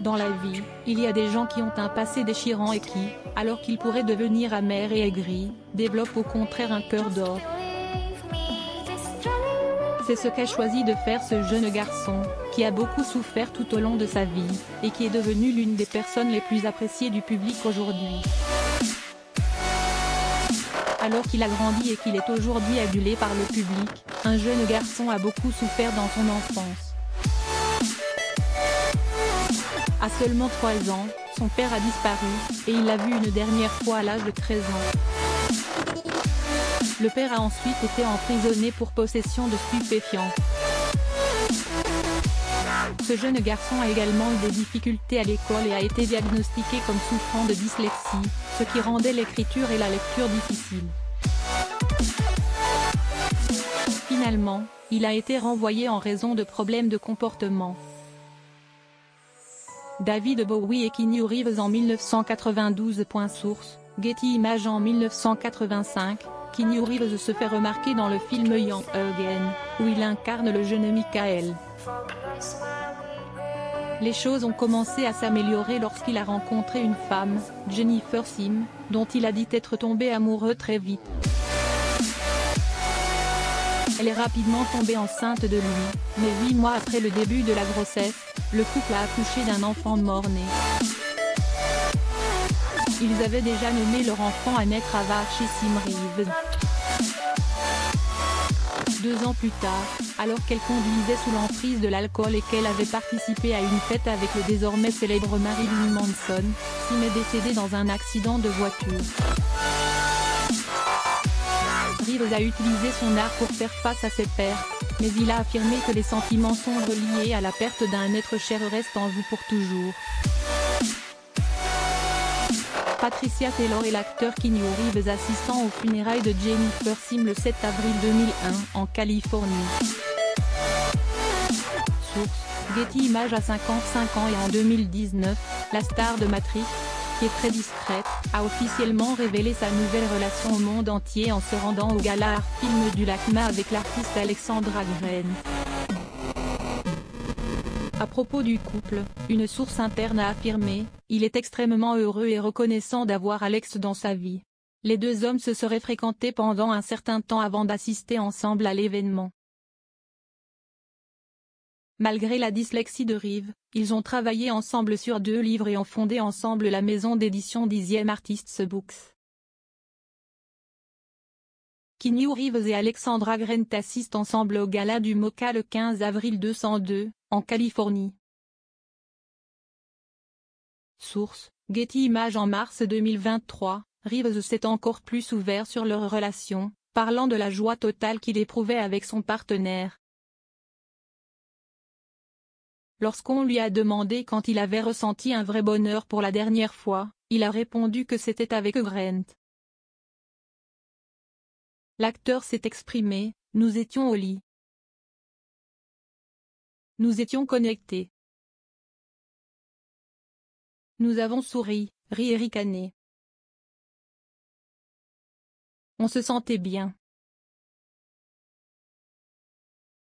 Dans la vie, il y a des gens qui ont un passé déchirant et qui, alors qu'ils pourraient devenir amers et aigris, développent au contraire un cœur d'or. C'est ce qu'a choisi de faire ce jeune garçon, qui a beaucoup souffert tout au long de sa vie, et qui est devenu l'une des personnes les plus appréciées du public aujourd'hui. Alors qu'il a grandi et qu'il est aujourd'hui adulé par le public, un jeune garçon a beaucoup souffert dans son enfance. À seulement 3 ans, son père a disparu, et il l'a vu une dernière fois à l'âge de 13 ans. Le père a ensuite été emprisonné pour possession de stupéfiants. Ce jeune garçon a également eu des difficultés à l'école et a été diagnostiqué comme souffrant de dyslexie, ce qui rendait l'écriture et la lecture difficiles. Finalement, il a été renvoyé en raison de problèmes de comportement. David Bowie et Keanu Reeves en 1992. Source, Getty Images en 1985, Keanu Reeves se fait remarquer dans le film Young Again, où il incarne le jeune Michael. Les choses ont commencé à s'améliorer lorsqu'il a rencontré une femme, Jennifer Sim, dont il a dit être tombé amoureux très vite. Elle est rapidement tombée enceinte de lui, mais 8 mois après le début de la grossesse, le couple a accouché d'un enfant mort-né. Ils avaient déjà nommé leur enfant à naître Avachi Sim Reeves. 2 ans plus tard, alors qu'elle conduisait sous l'emprise de l'alcool et qu'elle avait participé à une fête avec le désormais célèbre Marilyn Manson, Sim est décédée dans un accident de voiture. Reeves a utilisé son art pour faire face à ses pertes, mais il a affirmé que les sentiments sombres liés à la perte d'un être cher restent en vous pour toujours. Patricia Taylor et l'acteur Keanu Reeves assistant aux funérailles de Jennifer Sim le 7 avril 2001 en Californie. Source, Getty Images. À 55 ans et en 2019, la star de Matrix, qui est très discrète, a officiellement révélé sa nouvelle relation au monde entier en se rendant au gala Art Film du LACMA avec l'artiste Alexandra Green. À propos du couple, une source interne a affirmé « Il est extrêmement heureux et reconnaissant d'avoir Alex dans sa vie ». Les deux hommes se seraient fréquentés pendant un certain temps avant d'assister ensemble à l'événement. Malgré la dyslexie de Reeves, ils ont travaillé ensemble sur 2 livres et ont fondé ensemble la maison d'édition 10e Artists Books. Keanu Reeves et Alexandra Green assistent ensemble au gala du MoCA le 15 avril 202, en Californie. Source, Getty Images. En mars 2023, Reeves s'est encore plus ouvert sur leur relation, parlant de la joie totale qu'il éprouvait avec son partenaire. Lorsqu'on lui a demandé quand il avait ressenti un vrai bonheur pour la dernière fois, il a répondu que c'était avec Grant. L'acteur s'est exprimé, « Nous étions au lit. Nous étions connectés. Nous avons souri, ri et ricané. On se sentait bien.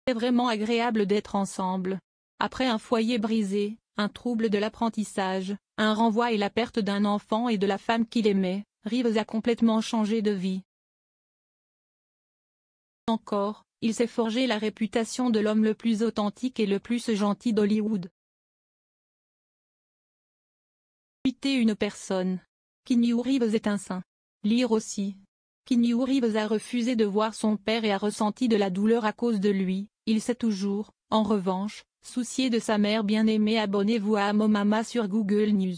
C'est vraiment agréable d'être ensemble. Après un foyer brisé, un trouble de l'apprentissage, un renvoi et la perte d'un enfant et de la femme qu'il aimait, Reeves a complètement changé de vie. Encore, il s'est forgé la réputation de l'homme le plus authentique et le plus gentil d'Hollywood. Quitter une personne. Keanu Reeves est un saint. Lire aussi. Keanu Reeves a refusé de voir son père et a ressenti de la douleur à cause de lui. Il s'est toujours, en revanche, soucié de sa mère bien-aimée. Abonnez-vous à Amomama sur Google News.